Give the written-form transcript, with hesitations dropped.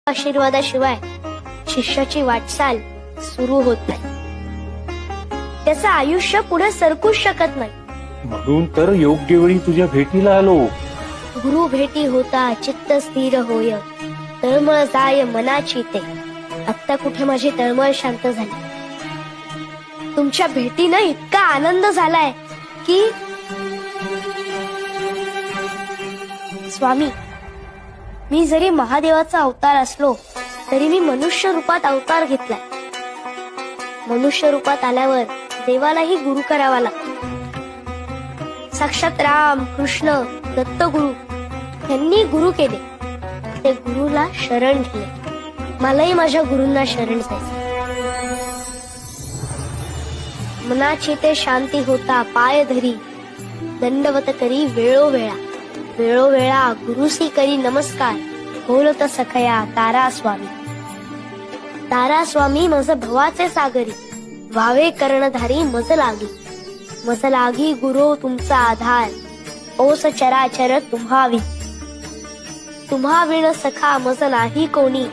आशीर्वादाशिवाय शिष्याची वाटचाल सुरू होत नाही. त्याचं आयुष्य पुढे सरकूच शकत नाही. म्हणून तर योग्य वेळी तुझ्या भेटीला आलो. गुरु भेटी होता चित्त स्थिर होय, तळमळ जाय मनाची ते. आता कुठे माझी तळमळ शांत झाली. तुमच्या भेटीनं इतका आनंद झालाय की स्वामी, मी जरी महादेवाचा अवतार असलो तरी मी मनुष्य रूपात अवतार घेतलाय. मनुष्य रूपात आल्यावर देवालाही गुरु करावा लागतो. साक्षात राम कृष्ण दत्तगुरु यांनी गुरु केले. ते गुरुला शरण घेतले. मलाही माझ्या गुरूंना शरण जायचं. मनाची ते शांती होता पाय धरी, दंडवत करी वेळोवेळा. वेळोवेळा गुरुसी करी नमस्कार, बोलत सखया तारा स्वामी. तारा स्वामी मज भवाचे सागरी, व्हावे कर्णधारी मज लागी. मज लागी गुरु तुमचा आधार, ओस चराचर तुम्हा विण सखा मज नाही कोणी.